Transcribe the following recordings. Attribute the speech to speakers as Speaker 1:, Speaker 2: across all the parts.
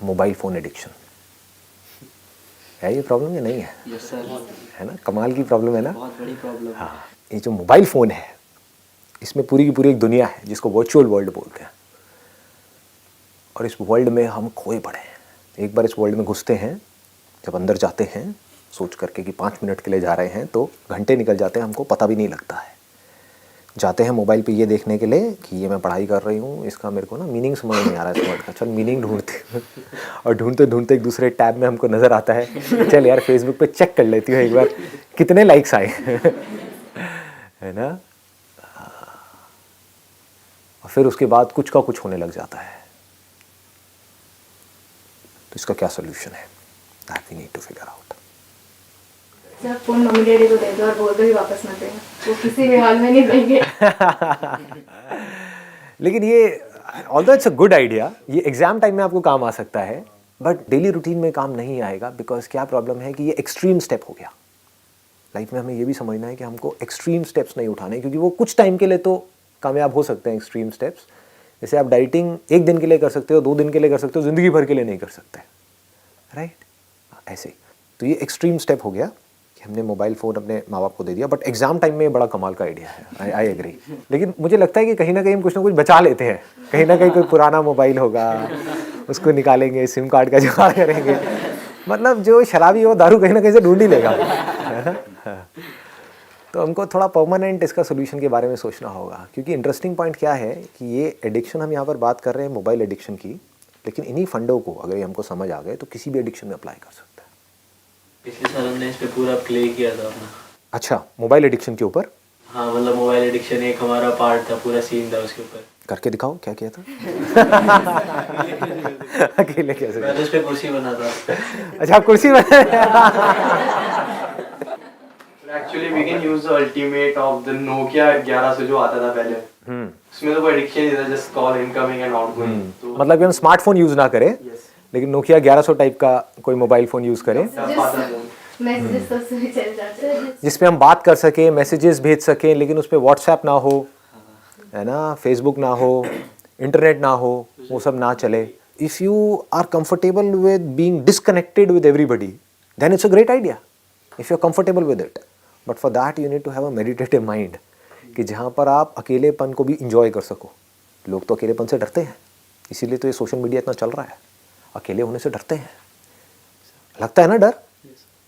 Speaker 1: Mobile phone addiction. है ये problem या नहीं है?
Speaker 2: Yes sir.
Speaker 1: है ना, कमाल की प्रॉब्लम है ना।
Speaker 2: बहुत बड़ी प्रॉब्लम है।
Speaker 1: हाँ, ये जो मोबाइल फ़ोन है इसमें पूरी की पूरी एक दुनिया है जिसको वर्चुअल वर्ल्ड बोलते हैं, और इस वर्ल्ड में हम खोए पड़े हैं। एक बार इस वर्ल्ड में घुसते हैं, जब अंदर जाते हैं सोच करके कि 5 मिनट के लिए जा रहे हैं तो घंटे निकल जाते हैं, हमको पता भी नहीं लगता है। जाते हैं मोबाइल पे ये देखने के लिए कि ये मैं पढ़ाई कर रही हूँ, इसका मेरे को ना मीनिंग समझ नहीं आ रहा है इस वर्ड का, चल मीनिंग ढूंढते हैं। और ढूंढते ढूंढते एक दूसरे टैब में हमको नज़र आता है, चल यार फेसबुक पे चेक कर लेती हूँ एक बार कितने लाइक्स आए। है ना। और फिर उसके बाद कुछ का कुछ होने लग जाता है। तो इसका क्या सोल्यूशन है? That we need to figure out.
Speaker 3: Sir phone mummy daddy को दे दो और बोल दो कि वापस मत देना, वो किसी भी हाल में नहीं देंगे।
Speaker 1: लेकिन ये although it's a good idea, ये एग्जाम टाइम में आपको काम आ सकता है, बट डेली रूटीन में काम नहीं आएगा। बिकॉज क्या प्रॉब्लम है कि ये एक्सट्रीम स्टेप हो गया। लाइफ में हमें ये भी समझना है कि हमको एक्सट्रीम स्टेप्स नहीं उठाने, क्योंकि वो कुछ टाइम के लिए तो कामयाब हो सकते हैं एक्सट्रीम स्टेप्स। जैसे आप डाइटिंग 1 दिन के लिए कर सकते हो, 2 दिन के लिए कर सकते हो, ज़िंदगी भर के लिए नहीं कर सकते, राइट? ऐसे ही तो ये एक्सट्रीम स्टेप हो गया कि हमने मोबाइल फ़ोन अपने माँ बाप को दे दिया। बट एग्ज़ाम टाइम में बड़ा कमाल का आइडिया है, आई एग्री। लेकिन मुझे लगता है कि कहीं ना कहीं हम कुछ ना कुछ बचा लेते हैं। कहीं ना कहीं कोई पुराना मोबाइल होगा, उसको निकालेंगे, सिम कार्ड का जुगाड़ करेंगे। मतलब जो शराबी हो दारू कहीं ना कहीं से ढूंढ ही लेगा, है ना। तो हमको थोड़ा परमानेंट इसका सोल्यूशन के बारे में सोचना होगा। क्योंकि इंटरेस्टिंग पॉइंट क्या है कि ये एडिक्शन हम यहाँ पर बात कर रहे हैं मोबाइल एडिक्शन की, लेकिन इन्हीं फंडों को अगर ये हमको समझ आ गए तो किसी भी एडिक्शन में अप्लाई कर सकते हैं।
Speaker 2: पिछले साल हमने इस पे पूरा प्ले किया था अपना।
Speaker 1: अच्छा, मोबाइल एडिक्शन के ऊपर?
Speaker 2: हाँ, मतलब मोबाइल एडिक्शन एक हमारा पार्ट था, पूरा सीन था उसके ऊपर।
Speaker 1: करके दिखाओ क्या किया था। अकेले कैसे?
Speaker 2: मैंने उस पे कुर्सी बना था।
Speaker 1: अच्छा, कुर्सी बना।
Speaker 4: Actually we can use the ultimate of the Nokia 1100 जो आता था पहले। उसमें तो कोई एडिक्शन नहीं था, just call incoming and outgoing. तो
Speaker 1: मतलब कि हम स्मार्टफोन यूज ना करें, लेकिन नोकिया 1100 टाइप का कोई मोबाइल फ़ोन यूज़ करें
Speaker 3: मैसेजेस तो उसमें चल जाते हैं,
Speaker 1: जिसपे हम बात कर सकें, मैसेजेस भेज सकें, लेकिन उस पर व्हाट्सएप ना हो, है ना, फेसबुक ना हो, इंटरनेट ना हो, वो सब ना चले। If you are comfortable with being disconnected with everybody, then it's a great idea if you are comfortable with it. But for that you need to have a meditative mind, कि जहाँ पर आप अकेलेपन को भी इंजॉय कर सको। लोग तो अकेलेपन से डरते हैं, इसीलिए तो ये सोशल मीडिया इतना चल रहा है। अकेले होने से डरते हैं, लगता है ना डर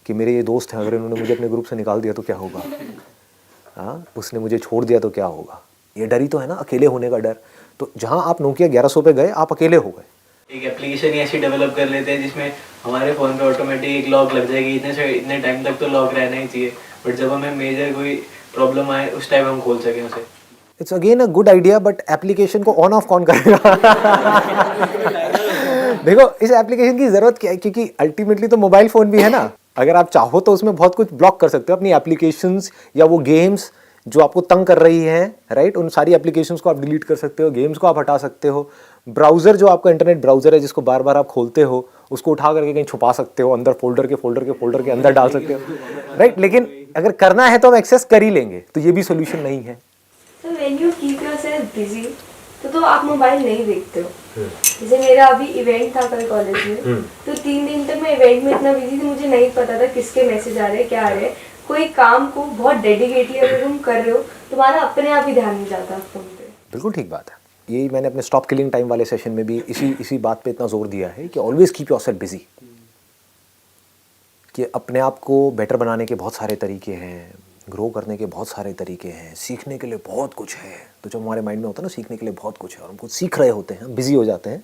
Speaker 1: कि मेरे ये दोस्त हैं, अगर इन्होंने मुझे अपने ग्रुप से निकाल दिया तो क्या होगा, हाँ, उसने मुझे छोड़ दिया तो क्या होगा। ये डर ही तो है ना, अकेले होने का डर। तो जहाँ आप नोकिया 1100 पे गए, आप अकेले हो गए।
Speaker 2: एक एप्लीकेशन ही ऐसी डेवलप कर लेते हैं जिसमें हमारे फ़ोन पे ऑटोमेटिक एक लॉक लग जाएगी। इतने टाइम तक तो लॉक रहना ही चाहिए, बट जब हमें मेजर कोई प्रॉब्लम आए उस टाइम हम खोल सकें उसे।
Speaker 1: It's again a good idea, but application को ऑन ऑफ कौन करेगा? देखो, इस एप्लीकेशन की ज़रूरत क्या है, क्योंकि अल्टीमेटली तो मोबाइल फ़ोन भी है ना। अगर आप चाहो तो उसमें बहुत कुछ ब्लॉक कर सकते हो, अपनी एप्लीकेशंस या वो गेम्स जो आपको तंग कर रही हैं, राइट, उन सारी एप्लीकेशंस को आप डिलीट कर सकते हो, गेम्स को आप हटा सकते हो। ब्राउज़र जो आपका इंटरनेट ब्राउज़र है जिसको बार बार आप खोलते हो, उसको उठा करके कहीं छुपा सकते हो, अंदर फोल्डर के अंदर डाल सकते हो, राइट। लेकिन अगर करना है तो हम एक्सेस कर ही लेंगे, तो ये भी सोल्यूशन नहीं है।
Speaker 3: तो when you keep yourself busy तो आप मोबाइल नहीं देखते हो। जैसे मेरा अभी इवेंट था कल कॉलेज में, तो 3 दिन तक मैं इवेंट में इतना बिजी थी, मुझे नहीं पता था किसके मैसेज आ रहे हैं, क्या आ रहे हैं। कोई काम को बहुत डेडिकेटली अगर तुम कर रहे हो, तुम्हारा अपने आप ही ध्यान नहीं जाता फोन पे।
Speaker 1: बिल्कुल ठीक बात है। यही मैंने अपने स्टॉप किलिंग टाइम वाले सेशन में भी इसी बात पे इतना जोर दिया है कि ऑलवेज कीप योरसेल्फ बिजी। कि अपने आप को बेटर बनाने के बहुत सारे तरीके हैं, ग्रो करने के बहुत सारे तरीके हैं, सीखने के लिए बहुत कुछ है। तो जब हमारे माइंड में होता है ना सीखने के लिए बहुत कुछ है और हम कुछ सीख रहे होते हैं, बिजी हो जाते हैं,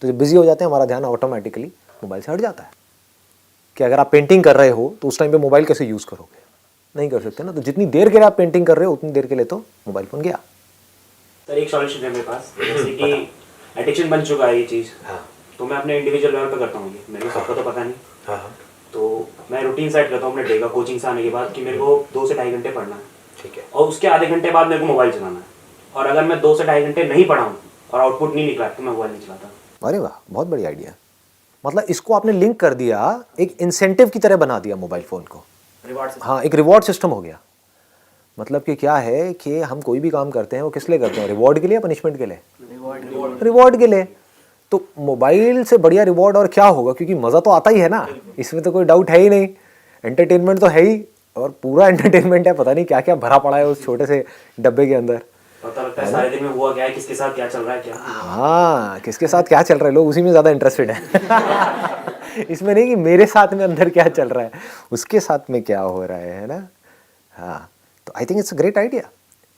Speaker 1: तो जब बिजी हो जाते हैं हमारा ध्यान ऑटोमेटिकली मोबाइल से हट जाता है। कि अगर आप पेंटिंग कर रहे हो तो उस टाइम पे मोबाइल कैसे यूज़ करोगे? नहीं कर सकते ना। तो जितनी देर के लिए आप पेंटिंग कर रहे हो उतनी देर के लिए तो मोबाइल फ़ोन गया।
Speaker 5: सर एक सॉल्यूशन है मेरे पास, जैसे कि एडिक्शन बन चुका है ये चीज़। हाँ। तो मैं अपने इंडिविजुअल लेवल पे करता हूँ ये, मेरे को सबका तो पता नहीं। हाँ। तो मैं रूटीन सेट करता हूँ अपने डे का कोचिंग से आने के बाद कि मेरे को 2 से ढाई घंटे पढ़ना है। ठीक है। और उसके आधे घंटे बाद मेरे को मोबाइल चलाना है। और अगर मैं 2 से ढाई घंटे नहीं पढ़ा हूँ और आउटपुट नहीं निकला तो मैं मोबाइल नहीं चलाता।
Speaker 1: अरे वाह, बहुत बड़ी आइडिया। मतलब इसको आपने लिंक कर दिया, एक इंसेंटिव की तरह बना दिया मोबाइल फ़ोन को। हाँ, एक रिवॉर्ड सिस्टम हो गया। मतलब कि क्या है कि हम कोई भी काम करते हैं वो किस लिए करते हैं? रिवॉर्ड के लिए या पनिशमेंट के लिए? रिवॉर्ड के लिए। तो मोबाइल से बढ़िया रिवॉर्ड और क्या होगा, क्योंकि मज़ा तो आता ही है ना, इसमें तो कोई डाउट है ही नहीं, एंटरटेनमेंट तो है ही, और पूरा एंटरटेनमेंट है, पता नहीं क्या क्या भरा पड़ा है उस छोटे से डब्बे के अंदर।
Speaker 5: पता लगता है सारे दिन में हुआ क्या है, किसके साथ क्या चल रहा है, क्या
Speaker 1: हाँ, किसके साथ क्या चल रहा है, लोग उसी में ज़्यादा इंटरेस्टेड है इसमें नहीं कि मेरे साथ में अंदर क्या चल रहा है, उसके साथ में क्या हो रहा है ना। हाँ, तो I think it's a great idea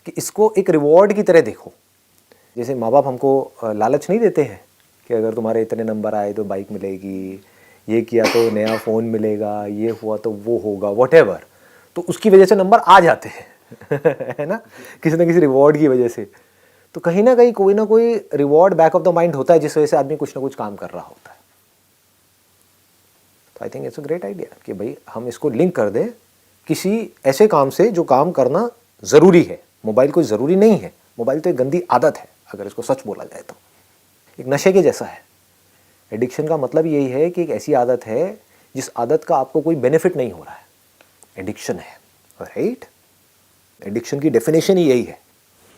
Speaker 1: कि इसको एक रिवॉर्ड की तरह देखो। जैसे माँ बाप हमको लालच नहीं देते हैं कि अगर तुम्हारे इतने नंबर आए तो बाइक मिलेगी, ये किया तो नया फ़ोन मिलेगा, ये हुआ तो वो होगा, व्हाटएवर, तो उसकी वजह से नंबर आ जाते हैं है ना, किसी ना किसी रिवॉर्ड की वजह से। तो कहीं ना कहीं कोई ना कोई reward back of the mind होता है जिस वजह से आदमी कुछ ना कुछ काम कर रहा होता है। तो I think it's a great idea कि भाई हम इसको लिंक कर दें किसी ऐसे काम से जो काम करना ज़रूरी है। मोबाइल कोई ज़रूरी नहीं है, मोबाइल तो एक गंदी आदत है अगर इसको सच बोला जाए तो, एक नशे के जैसा है। एडिक्शन का मतलब यही है कि एक ऐसी आदत है जिस आदत का आपको कोई बेनिफिट नहीं हो रहा है, एडिक्शन है, राइट। एडिक्शन की डेफिनेशन ही यही है।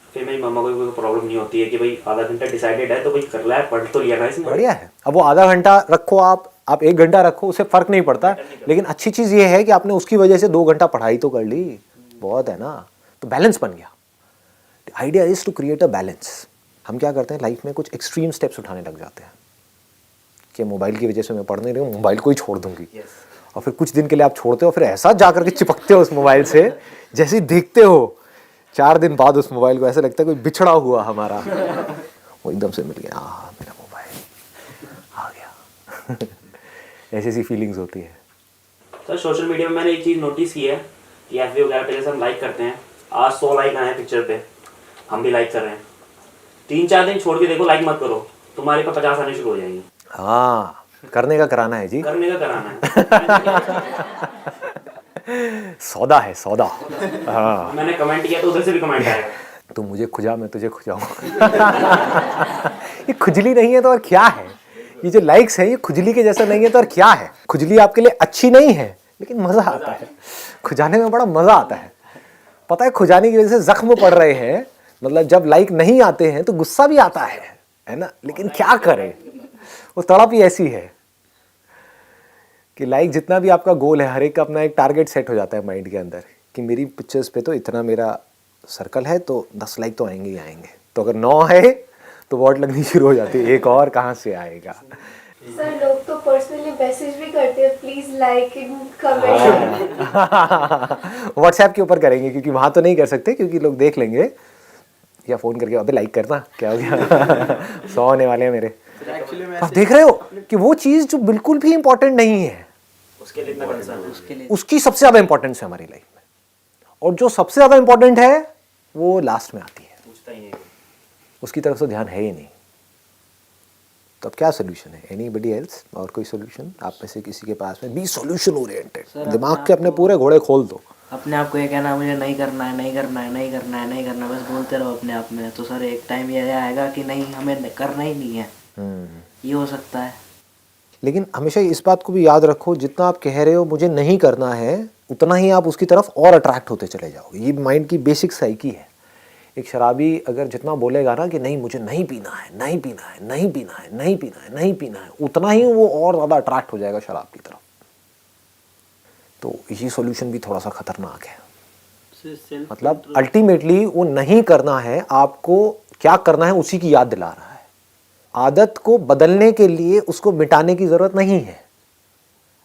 Speaker 5: फिर मेरी मम्मा को कोई प्रॉब्लम नहीं होती है कि भाई आधा घंटा डिसाइडेड है तो भाई कर रहा है, पढ़ तो लिया ना इसने,
Speaker 1: बढ़िया है। अब वो आधा घंटा रखो, आप 1 घंटा रखो, उससे फ़र्क नहीं पड़ता, लेकिन अच्छी चीज़ ये है कि आपने उसकी वजह से 2 घंटा पढ़ाई तो कर ली, बहुत है ना, तो बैलेंस बन गया। Idea is to create a balance. हम क्या करते हैं लाइफ में, कुछ एक्सट्रीम स्टेप्स उठाने लग जाते हैं कि मोबाइल की वजह से मैं पढ़ नहीं रही हूँ, मोबाइल को ही छोड़ दूंगी। और फिर कुछ दिन के लिए आप छोड़ते हो, फिर ऐसा जा करके चिपकते हो उस मोबाइल से, जैसे ही देखते हो 4 दिन बाद उस मोबाइल को, ऐसा लगता है कोई बिछड़ा हुआ हमारा वो एकदम से मिल गया, हाँ मेरा मोबाइल आ गया ऐसी सी फीलिंग्स होती है।
Speaker 5: सर सोशल मीडिया में मैंने एक चीज़ नोटिस की है कि एफबी वगैरह पे जैसे हम लाइक करते हैं, आज 100 लाइक आए हैं पिक्चर पे, हम भी लाइक कर रहे हैं, 3-4 दिन छोड़ के देखो लाइक मत करो, तुम्हारे पे 50 आने शुरू हो जाएंगे।
Speaker 1: हाँ, करने का कराना है जी,
Speaker 5: करने का कराना है
Speaker 1: सौदा है सौदा। हाँ,
Speaker 5: मैंने कमेंट किया तो उधर से भी कमेंट आएगा,
Speaker 1: तू मुझे खुजा मैं तुझे खुजाऊँ ये खुजली नहीं है तो और क्या है, ये जो लाइक्स है ये खुजली के जैसा नहीं है तो और क्या है। खुजली आपके लिए अच्छी नहीं है लेकिन मज़ा आता है, खुजाने में बड़ा मज़ा आता है। पता है खुजाने की वजह से जख्म पड़ रहे हैं, मतलब जब लाइक नहीं आते हैं तो गुस्सा भी आता है ना, लेकिन क्या करें, वो तड़प ही ऐसी है कि लाइक जितना भी आपका गोल है, हर एक का अपना एक टारगेट सेट हो जाता है माइंड के अंदर कि मेरी पिक्चर्स पे तो इतना मेरा सर्कल है तो 10 लाइक तो आएंगे ही आएंगे, तो अगर 9 है तो वॉट लगनी शुरू हो जाती है, एक और कहाँ से आएगा।
Speaker 3: सर लोग तो पर्सनली मैसेज भी करते हैं, प्लीज लाइक कमेंट।
Speaker 1: व्हाट्सएप के ऊपर करेंगे क्योंकि वहाँ तो नहीं कर सकते क्योंकि लोग देख लेंगे, या फ़ोन करके अबे लाइक करना क्या हो गया 100 होने वाले हैं मेरे। आप देख रहे हो कि वो चीज़ जो बिल्कुल भी इंपॉर्टेंट नहीं है
Speaker 5: उसके लिए इतना कंसर्न है, उसके लिए
Speaker 1: उसकी सबसे ज़्यादा इंपॉर्टेंस है हमारी लाइफ में, और जो सबसे ज़्यादा इंपॉर्टेंट है वो लास्ट में आती है,
Speaker 5: पूछता ही नहीं।
Speaker 1: उसकी तरफ से ध्यान है ही नहीं। तो अब क्या सोल्यूशन है, एनीबडी एल्स, और कोई सोल्यूशन आप में से किसी के पास में? बी सोल्यूशन ओरिएंटेड, दिमाग के अपने पूरे घोड़े खोल दो।
Speaker 6: अपने आप को ये कहना मुझे नहीं करना है, नहीं करना है, नहीं करना है, नहीं करना है, बस बोलते रहो अपने आप में, तो सर एक टाइम ये आएगा कि नहीं हमें करना ही नहीं है, ये हो सकता है।
Speaker 1: लेकिन हमेशा इस बात को भी याद रखो, जितना आप कह रहे हो मुझे नहीं करना है, उतना ही आप उसकी तरफ और अट्रैक्ट होते चले जाओगे। ये माइंड की बेसिक साइकी है। एक शराबी अगर जितना बोलेगा ना कि नहीं मुझे नहीं पीना है, नहीं पीना है, नहीं पीना है, नहीं पीना है, नहीं पीना है, उतना ही वो और ज़्यादा अट्रैक्ट हो जाएगा शराब की तरफ। तो ये सॉल्यूशन भी थोड़ा सा खतरनाक है। मतलब अल्टीमेटली वो नहीं करना है, आपको क्या करना है उसी की याद दिला रहा है। आदत को बदलने के लिए उसको मिटाने की ज़रूरत नहीं है।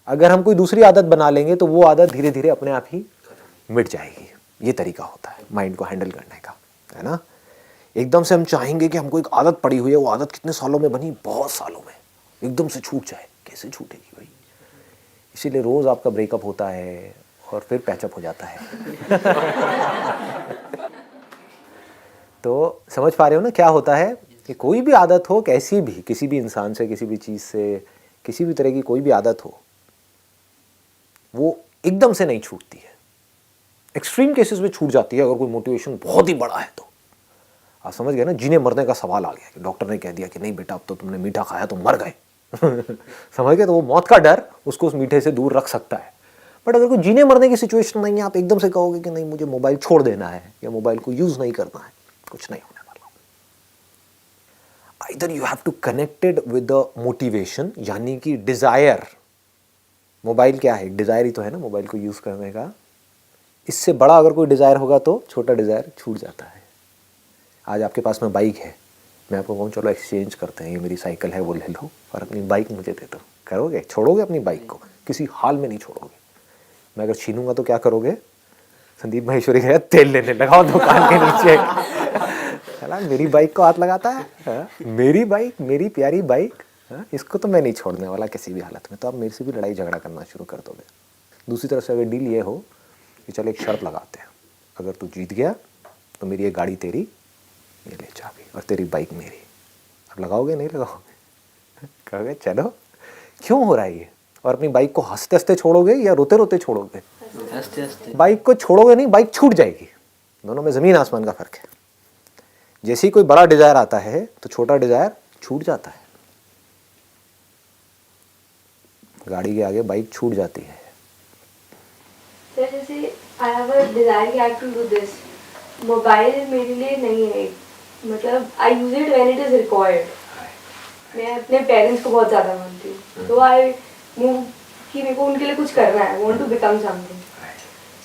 Speaker 1: अगर हम कोई दूसरी आदत बना लेंगे तो वो आदत धीरे धीरे अपने आप ही मिट जाएगी। ये तरीका होता है माइंड को हैंडल करने का, है ना। एकदम से हम चाहेंगे कि हमको एक आदत पड़ी हुई है, वो आदत कितने सालों में बनी, बहुत सालों में, एकदम से छूट जाए, कैसे छूटेगी भाई। इसीलिए रोज़ आपका ब्रेकअप होता है और फिर पैचअप हो जाता है तो समझ पा रहे हो ना क्या होता है कि कोई भी आदत हो, कैसी भी, किसी भी इंसान से, किसी भी चीज़ से, किसी भी तरह की कोई भी आदत हो, वो एकदम से नहीं छूटती है। एक्सट्रीम केसेस में छूट जाती है अगर कोई मोटिवेशन बहुत ही बड़ा है तो। आप समझ गए ना, जीने मरने का सवाल आ गया कि डॉक्टर ने कह दिया कि नहीं बेटा अब तो तुमने मीठा खाया तो मर गए समझ गए, तो वो मौत का डर उसको उस मीठे से दूर रख सकता है। बट अगर कोई जीने मरने की सिचुएशन नहीं है, आप एकदम से कहोगे कि नहीं मुझे मोबाइल छोड़ देना है या मोबाइल को यूज़ नहीं करना है, कुछ नहीं होने वाला। Either you have to connected with the motivation, यानी कि डिज़ायर। मोबाइल क्या है, डिज़ायर ही तो है ना मोबाइल को यूज़ करने का। इससे बड़ा अगर कोई डिज़ायर होगा तो छोटा डिज़ायर छूट जाता है। आज आपके पास में बाइक है, मैं आपको कहूँ चलो एक्सचेंज करते हैं, ये मेरी साइकिल है वो ले लो और अपनी बाइक मुझे दे दो, करोगे? छोड़ोगे अपनी बाइक को? किसी हाल में नहीं छोड़ोगे। मैं अगर छीनूंगा तो क्या करोगे? संदीप माहेश्वरी कहेगा तेल लेने लगाओ दुकान के नीचे। चला मेरी बाइक को हाथ लगाता है, हाँ? मेरी बाइक, मेरी प्यारी बाइक, हाँ? इसको तो मैं नहीं छोड़ने वाला किसी भी हालत में। तो आप मेरे से भी लड़ाई झगड़ा करना शुरू कर दोगे। दूसरी तरफ से अगर डील ये हो कि चलो एक शर्त लगाते हैं, अगर तू जीत गया तो मेरी ये गाड़ी तेरी, ये ले चाबी, और तेरी बाइक मेरी। अब लगाओगे नहीं लगाओगे? कहोगे चलो। क्यों हो रहा है ये? और अपनी बाइक को हंसते हंसते छोड़ोगे या रोते रोते छोड़ोगे?
Speaker 6: हंसते हंसते।
Speaker 1: बाइक को छोड़ोगे नहीं, बाइक छूट जाएगी। दोनों में ज़मीन आसमान का फ़र्क है। जैसे ही कोई बड़ा डिज़ायर आता है तो छोटा डिज़ायर छूट जाता है। गाड़ी के आगे बाइक छूट जाती है।
Speaker 3: सर जैसे आई हैव अ डिजायर कि I have to do this, mobile मेरे लिए नहीं है, मतलब I use it when it is required. मैं अपने पेरेंट्स को बहुत ज़्यादा मानती हूँ, तो आई मूव कि मेरे को उनके लिए कुछ करना है, want to become something.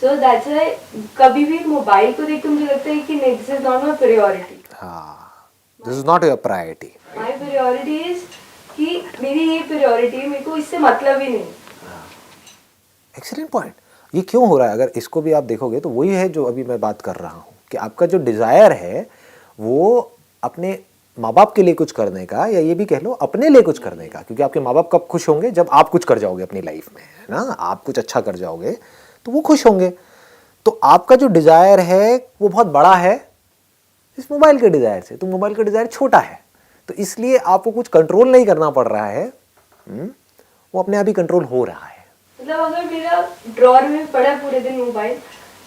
Speaker 3: So that's why कभी भी मोबाइल को देख के मुझे लगता है कि नहीं, this is not my priority.
Speaker 1: हाँ, this is not your priority.
Speaker 3: My priority is कि मेरी ये प्रायोरिटी है, मेरे को इससे मतलब ही नहीं।
Speaker 1: Excellent point. ये क्यों हो रहा है? अगर इसको भी आप देखोगे तो वही है जो अभी मैं बात कर रहा हूँ कि आपका जो डिज़ायर है वो अपने माँ बाप के लिए कुछ करने का, या ये भी कह लो अपने लिए कुछ करने का, क्योंकि आपके माँ बाप कब खुश होंगे? जब आप कुछ कर जाओगे अपनी लाइफ में, है ना? आप कुछ अच्छा कर जाओगे तो वो खुश होंगे। तो आपका जो डिज़ायर है वो बहुत बड़ा है इस मोबाइल के डिज़ायर से, तो मोबाइल का डिज़ायर छोटा है, तो इसलिए आपको कुछ कंट्रोल नहीं करना पड़ रहा है, वो अपने आप ही कंट्रोल हो रहा है।
Speaker 3: मतलब अगर मेरा ड्रॉअर में पड़ा पूरे दिन मोबाइल,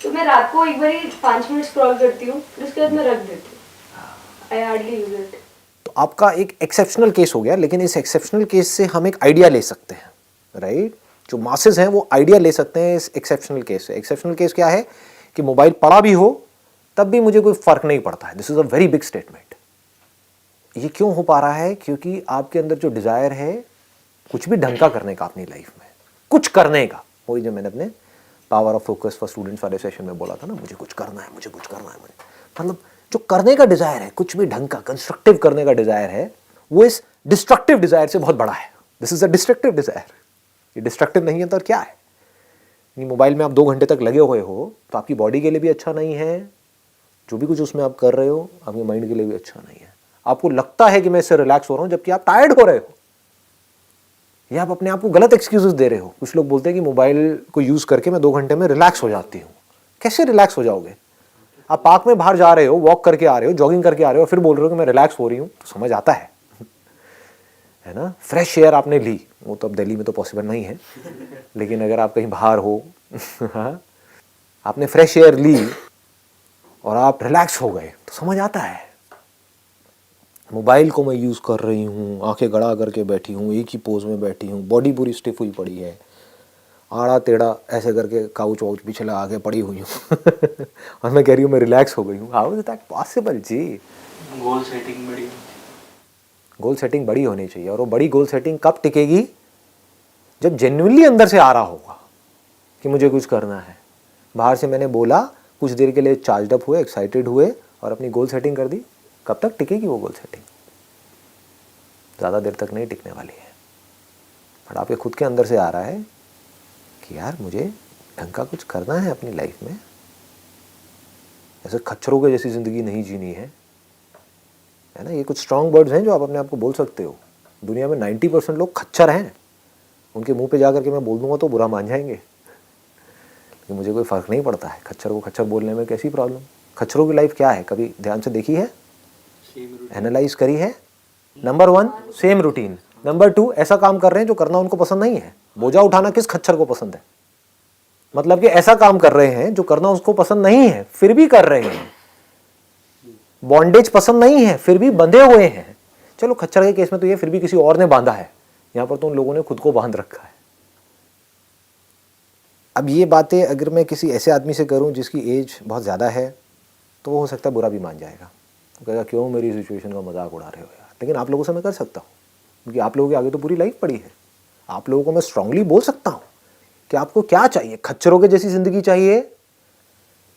Speaker 3: तो मैं रात को एक बार 5 मिनट स्क्रॉल करती हूँ, फिर उसके बाद मैं रख देती हूँ। I hardly use it.
Speaker 1: तो आपका एक एक्सेप्शनल केस हो गया, लेकिन इस एक्सेप्शनल केस से हम एक आइडिया ले सकते हैं, राइट? जो मासेस हैं वो आइडिया ले सकते हैं इस एक्सेप्शनल केस से। एक्सेप्शनल केस क्या है कि मोबाइल पड़ा भी हो तब भी मुझे कोई फर्क नहीं पड़ता है। This is a very big statement. ये क्यों हो पा रहा है? क्योंकि आपके अंदर जो डिजायर है कुछ भी ढंग का करने का अपनी लाइफ में, कुछ करने का, वही जो मैंने अपने power of focus for students वाले सेशन में बोला था ना, मुझे कुछ करना है, मुझे कुछ करना है, मुझे, मतलब जो करने का डिजायर है, कुछ भी ढंग का कंस्ट्रक्टिव करने का डिजायर है, वो इस डिस्ट्रक्टिव डिजायर से बहुत बड़ा है। This is a destructive desire. ये डिस्ट्रक्टिव नहीं है तो क्या है? मोबाइल में आप 2 घंटे तक लगे हुए हो तो आपकी बॉडी के लिए भी अच्छा नहीं है, जो भी कुछ उसमें आप कर रहे हो आपके माइंड के लिए भी अच्छा नहीं है। आपको लगता है कि मैं इससे रिलैक्स हो रहा हूं, जबकि आप टायर्ड हो रहे हो, या आप अपने आप को गलत एक्सक्यूजेस दे रहे हो। कुछ लोग बोलते हैं कि मोबाइल को यूज करके मैं 2 घंटे में रिलैक्स हो जाती हूँ। कैसे रिलैक्स हो जाओगे? आप पार्क में बाहर जा रहे हो, वॉक करके आ रहे हो, जॉगिंग करके आ रहे हो, फिर बोल रहे हो कि मैं रिलैक्स हो रही हूँ, तो समझ आता है ना? फ्रेश एयर आपने ली, वो तो अब दिल्ली में तो पॉसिबल नहीं है, लेकिन अगर आप कहीं बाहर हो आपने फ्रेश एयर ली और आप रिलैक्स हो गए तो समझ आता है। मोबाइल को मैं यूज़ कर रही हूँ, आंखें गड़ा करके बैठी हूँ, एक ही पोज में बैठी हूँ, बॉडी पूरी स्टिफ हुई पड़ी है, आड़ा टेढ़ा ऐसे करके काउच वाउच पीछे लगा के पड़ी हुई हूँ और मैं कह रही हूँ मैं रिलैक्स हो गई हूँ। हाउ इज दैट पॉसिबल जी?
Speaker 2: गोल सेटिंग बड़ी,
Speaker 1: गोल सेटिंग बड़ी होनी चाहिए, और वो बड़ी गोल सेटिंग कब टिकेगी? जब जेन्युइनली अंदर से आ रहा होगा कि मुझे कुछ करना है। बाहर से मैंने बोला, कुछ देर के लिए चार्ज अप हुए, एक्साइटेड हुए और अपनी गोल सेटिंग कर दी, कब तक टिकेगी वो गोल सेटिंग? ज़्यादा देर तक नहीं टिकने वाली है। बट आपके खुद के अंदर से आ रहा है कि यार मुझे ढंग का कुछ करना है अपनी लाइफ में, ऐसे खच्चरों के जैसी ज़िंदगी नहीं जीनी है ना? ये कुछ स्ट्रॉन्ग वर्ड्स हैं जो आप अपने आप को बोल सकते हो। दुनिया में 90% लोग खच्चर हैं, उनके मुंह पे जा करके मैं बोल दूंगा तो बुरा मान जाएंगे, लेकिन मुझे कोई फ़र्क नहीं पड़ता है। खच्चर को खच्चर बोलने में कैसी प्रॉब्लम? खच्चरों की लाइफ क्या है? कभी ध्यान से देखी है, एनालाइज करी है? नंबर 1 सेम रूटीन, नंबर 2 ऐसा काम कर रहे हैं जो करना उनको पसंद नहीं है। बोझा उठाना किस खच्चर को पसंद है? मतलब कि ऐसा काम कर रहे हैं जो करना उसको पसंद नहीं है, फिर भी कर रहे हैं। बॉन्डेज पसंद नहीं है, फिर भी बंधे हुए हैं। चलो खच्चर के केस में तो ये फिर भी किसी और ने बांधा है, यहां पर तो उन लोगों ने खुद को बांध रखा है। अब ये बातें अगर मैं किसी ऐसे आदमी से करूं जिसकी एज बहुत ज़्यादा है, तो वो हो सकता है बुरा भी मान जाएगा, वो कहेगा क्यों मेरी सिचुएशन का मजाक उड़ा रहे हो यार, लेकिन आप लोगों से मैं कर सकता हूँ, क्योंकि आप लोगों के आगे तो पूरी लाइफ पड़ी है। आप लोगों को मैं स्ट्रांगली बोल सकता हूँ कि आपको क्या चाहिए, खच्चरों के जैसी ज़िंदगी चाहिए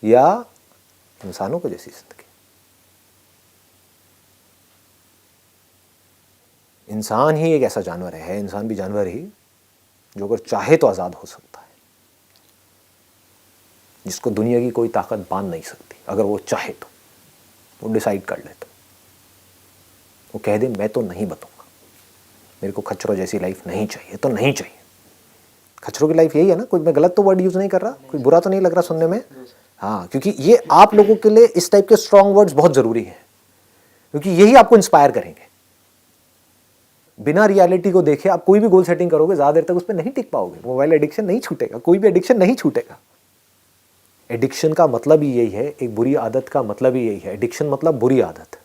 Speaker 1: या इंसानों को जैसी ज़िंदगी। इंसान ही एक ऐसा जानवर है, इंसान भी जानवर ही, जो अगर चाहे तो आज़ाद हो सकता है, जिसको दुनिया की कोई ताकत बांध नहीं सकती। अगर वो चाहे तो वो डिसाइड कर ले, तो वो कह दे मैं तो नहीं बताऊंगा, मेरे को खच्चरों जैसी लाइफ नहीं चाहिए तो नहीं चाहिए। खच्चरों की लाइफ यही है ना, कोई मैं गलत तो वर्ड यूज़ नहीं कर रहा, कोई बुरा तो नहीं लग रहा सुनने में? हाँ, क्योंकि ये आप लोगों के लिए इस टाइप के स्ट्रॉन्ग वर्ड्स बहुत ज़रूरी हैं, क्योंकि यही आपको इंस्पायर करेंगे। बिना रियलिटी को देखे आप कोई भी गोल सेटिंग करोगे, ज़्यादा देर तक उस पर नहीं टिक पाओगे। मोबाइल एडिक्शन नहीं छूटेगा, कोई भी एडिक्शन नहीं छूटेगा। एडिक्शन का मतलब ही यही है, एक बुरी आदत का मतलब ही यही है। एडिक्शन मतलब बुरी आदत,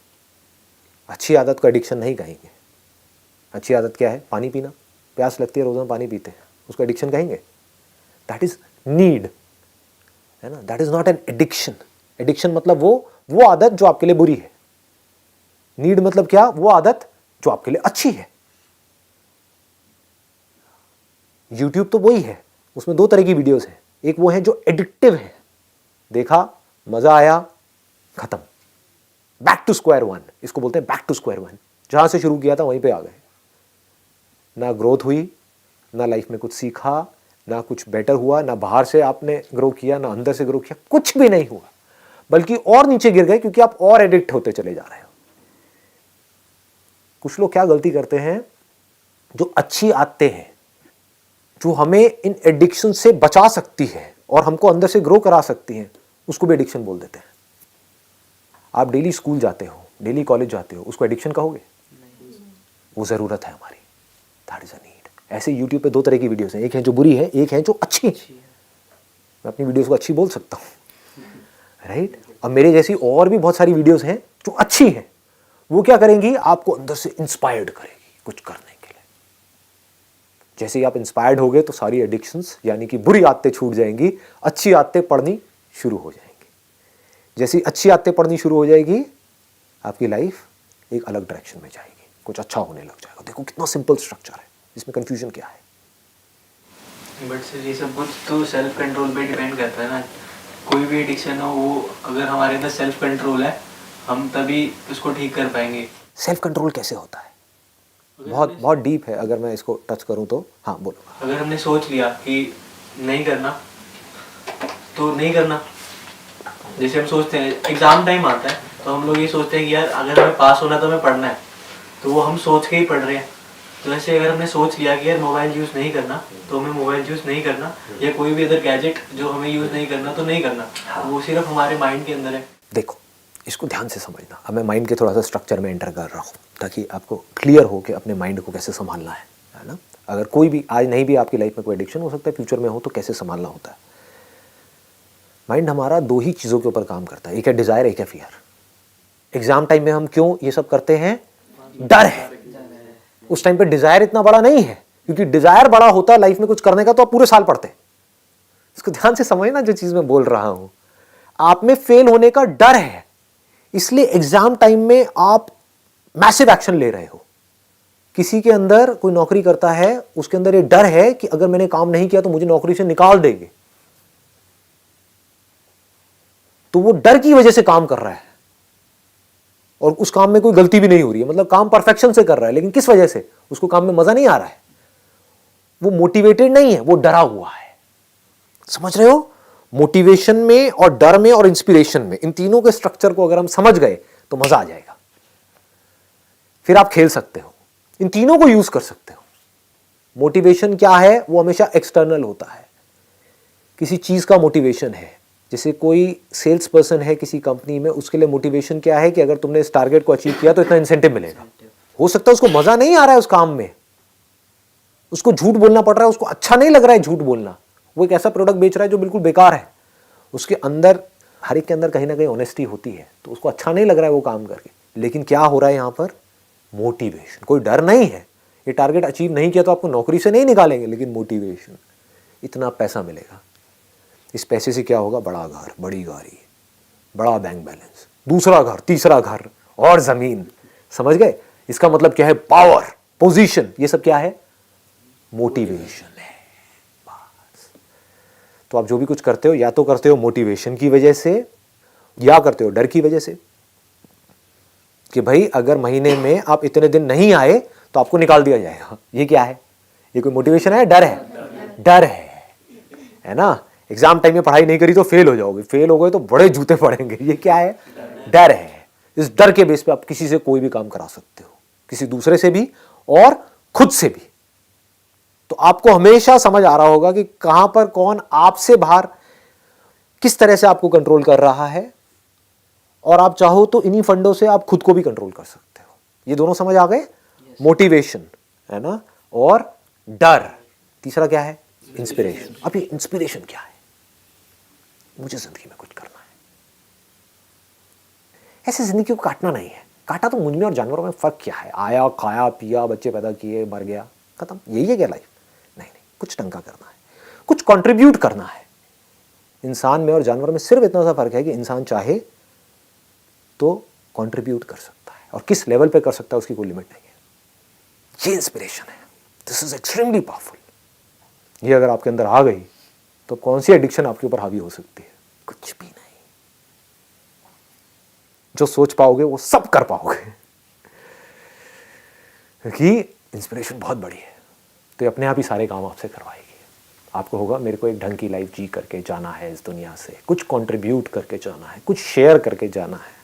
Speaker 1: अच्छी आदत को एडिक्शन नहीं कहेंगे। अच्छी आदत क्या है? पानी पीना, प्यास लगती है रोज़ाना पानी पीते हैं, उसको एडिक्शन कहेंगे? दैट इज़ नीड, है ना, that is not an addiction. Addiction मतलब वो आदत जो आपके लिए बुरी है। नीड मतलब क्या? वो आदत जो आपके लिए अच्छी है। यूट्यूब तो वही है, उसमें दो तरह की वीडियोस हैं। एक वो है जो एडिक्टिव है, देखा मजा आया खत्म, बैक टू स्क्वायर वन, इसको बोलते हैं बैक टू स्क्वायर वन। जहां से शुरू किया था वहीं पे आ गए, ना ग्रोथ हुई, ना लाइफ में कुछ सीखा, ना कुछ बेटर हुआ, ना बाहर से आपने ग्रो किया, ना अंदर से ग्रो किया, कुछ भी नहीं हुआ, बल्कि और नीचे गिर गए, क्योंकि आप और एडिक्ट होते चले जा रहे हो। कुछ लोग क्या गलती करते हैं, जो अच्छी आदतें हैं, जो हमें इन एडिक्शन से बचा सकती है और हमको अंदर से ग्रो करा सकती हैं, उसको भी एडिक्शन बोल देते हैं। आप डेली स्कूल जाते हो, डेली कॉलेज जाते हो, उसको एडिक्शन कहोगे? वो ज़रूरत है हमारी, दैट इज़ अ नीड। ऐसे यूट्यूब पे दो तरह की वीडियोस हैं, एक है जो बुरी है, एक है जो अच्छी है। मैं अपनी वीडियोस को अच्छी बोल सकता हूँ, राइट? अब मेरे जैसी और भी बहुत सारी वीडियोस हैं जो अच्छी हैं। वो क्या करेंगी? आपको अंदर से इंस्पायर्ड करेगी कुछ करने के लिए। जैसे ही आप इंस्पायर्ड होगे तो सारी एडिक्शंस यानी कि बुरी आदतें छूट जाएंगी, अच्छी आदतें पढ़नी शुरू हो जाएंगी। जैसी अच्छी आदतें पढ़नी शुरू हो जाएगी, आपकी लाइफ एक अलग डायरेक्शन में जाएगी, कुछ अच्छा होने लग जाएगा। देखो कितना सिंपल स्ट्रक्चर है, इसमें कंफ्यूजन क्या है?
Speaker 2: बट सर ये सब कुछ तो सेल्फ कंट्रोल पे डिपेंड करता है ना। कोई भी एडिक्शन हो, वो अगर हमारे अंदर सेल्फ कंट्रोल है, हम तभी उसको ठीक कर पाएंगे।
Speaker 1: सेल्फ कंट्रोल कैसे होता है? बहुत डीप है, अगर मैं इसको टच करूं तो। हाँ बोलो।
Speaker 2: अगर हमने सोच लिया कि नहीं करना तो नहीं करना। जैसे हम सोचते हैं एग्जाम टाइम आता है तो हम लोग ये सोचते हैं कि यार अगर हमें पास होना तो हमें पढ़ना है, तो वो हम सोच के ही पढ़ रहे हैं। तो ऐसे अगर हमने सोच लिया कि यार मोबाइल यूज़ नहीं करना, तो हमें मोबाइल यूज़ नहीं करना, या कोई भी अदर गैजेट जो हमें यूज़ नहीं करना तो नहीं करना। वो सिर्फ हमारे माइंड के अंदर है।
Speaker 1: देखो इसको ध्यान से समझना। अब मैं माइंड के थोड़ा सा स्ट्रक्चर में एंटर कर रहा हूँ ताकि आपको क्लियर हो कि अपने माइंड को कैसे संभालना है ना। अगर कोई भी आज नहीं भी आपकी लाइफ में कोई एडिक्शन हो सकता है, फ्यूचर में हो, तो कैसे संभालना होता है। माइंड हमारा दो ही चीज़ों के ऊपर काम करता है, एक है डिज़ायर, एक है फियर। एग्जाम टाइम में हम क्यों ये सब करते हैं? डर है। उस टाइम पे डिज़ायर इतना बड़ा नहीं है, क्योंकि डिज़ायर बड़ा होता लाइफ में कुछ करने का तो आप पूरे साल पढ़ते। इसको ध्यान से समझना जो चीज़ मैं बोल रहा हूँ। आप में फेल होने का डर है, इसलिए एग्जाम टाइम में आप मैसिव एक्शन ले रहे हो। किसी के अंदर कोई नौकरी करता है, उसके अंदर ये डर है कि अगर मैंने काम नहीं किया तो मुझे नौकरी से निकाल देंगे, तो वो डर की वजह से काम कर रहा है और उस काम में कोई गलती भी नहीं हो रही है, मतलब काम परफेक्शन से कर रहा है। लेकिन किस वजह से? उसको काम में मजा नहीं आ रहा है, वो मोटिवेटेड नहीं है, वो डरा हुआ है। समझ रहे हो? मोटिवेशन में और डर में और इंस्पिरेशन में, इन तीनों के स्ट्रक्चर को अगर हम समझ गए तो मजा आ जाएगा। फिर आप खेल सकते हो, इन तीनों को यूज कर सकते हो। मोटिवेशन क्या है? वो हमेशा एक्सटर्नल होता है। किसी चीज का मोटिवेशन है, जैसे कोई सेल्स पर्सन है किसी कंपनी में, उसके लिए मोटिवेशन क्या है कि अगर तुमने इस टारगेट को अचीव किया तो इतना इंसेंटिव मिलेगा। हो सकता है उसको मजा नहीं आ रहा है उस काम में, उसको झूठ बोलना पड़ रहा है, उसको अच्छा नहीं लग रहा है झूठ बोलना, वो एक ऐसा प्रोडक्ट बेच रहा है जो बिल्कुल बेकार है। उसके अंदर, हर एक के अंदर कहीं ना कहीं ऑनेस्टी होती है, तो उसको अच्छा नहीं लग रहा है वो काम करके। लेकिन क्या हो रहा है यहाँ पर? मोटिवेशन। कोई डर नहीं है, ये टारगेट अचीव नहीं किया तो आपको नौकरी से नहीं निकालेंगे, लेकिन मोटिवेशन, इतना पैसा मिलेगा, इस पैसे से क्या होगा? बड़ा घर, बड़ी गाड़ी, बड़ा बैंक बैलेंस, दूसरा घर, तीसरा घर और जमीन। समझ गए? इसका मतलब क्या है? पावर, पोजीशन, ये सब क्या है? मोटिवेशन है। बस। तो आप जो भी कुछ करते हो या तो करते हो मोटिवेशन की वजह से या करते हो डर की वजह से कि भाई अगर महीने में आप इतने दिन नहीं आए तो आपको निकाल दिया जाएगा। ये क्या है? ये कोई मोटिवेशन है? डर है। डर है ना? एग्जाम टाइम में पढ़ाई नहीं करी तो फेल हो जाओगे, फेल हो गए तो बड़े जूते पड़ेंगे। ये क्या है? डर है। इस डर के बेस पे आप किसी से कोई भी काम करा सकते हो, किसी दूसरे से भी और खुद से भी। तो आपको हमेशा समझ आ रहा होगा कि कहां पर कौन आपसे बाहर किस तरह से आपको कंट्रोल कर रहा है, और आप चाहो तो इन्हीं फंडों से आप खुद को भी कंट्रोल कर सकते हो। ये दोनों समझ आ गए? मोटिवेशन है ना, और डर। तीसरा क्या है? इंस्पिरेशन। अब ये इंस्पिरेशन क्या है? मुझे जिंदगी में कुछ करना है। ऐसे जिंदगी को काटना नहीं है। काटा तो मुझ में और जानवरों में फर्क क्या है? आया, खाया, पिया, बच्चे पैदा किए, मर गया, खत्म। यही है क्या लाइफ? नहीं, कुछ ढंग का करना है, कुछ कंट्रीब्यूट करना है। इंसान में और जानवर में सिर्फ इतना सा फर्क है कि इंसान चाहे तो कंट्रीब्यूट कर सकता है, और किस लेवल पे कर सकता है उसकी कोई लिमिट नहीं है। ये इंस्पिरेशन है। This is extremely powerful. ये अगर आपके अंदर आ गई तो कौन सी एडिक्शन आपके ऊपर हावी हो सकती है? कुछ भी नहीं। जो सोच पाओगे वो सब कर पाओगे, क्योंकि इंस्पिरेशन बहुत बड़ी है। तो ये अपने आप ही सारे काम आपसे करवाएगी। आपको होगा मेरे को एक ढंग की लाइफ जी करके जाना है, इस दुनिया से कुछ कंट्रीब्यूट करके जाना है, कुछ शेयर करके जाना है।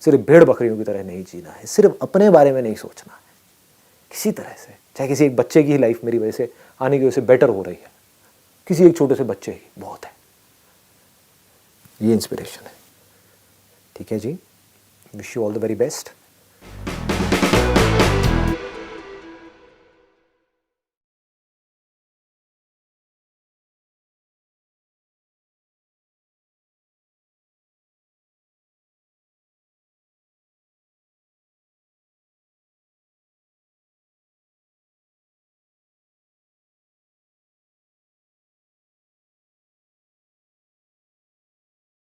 Speaker 1: सिर्फ भेड़ बकरियों की तरह नहीं जीना है, सिर्फ अपने बारे में नहीं सोचना है। किसी तरह से, चाहे किसी एक बच्चे की ही लाइफ मेरी वजह से आने की वजह से बेटर हो रही है, किसी एक छोटे से बच्चे ही बहुत है। ये इंस्पिरेशन है। ठीक है जी, wish you all the very best.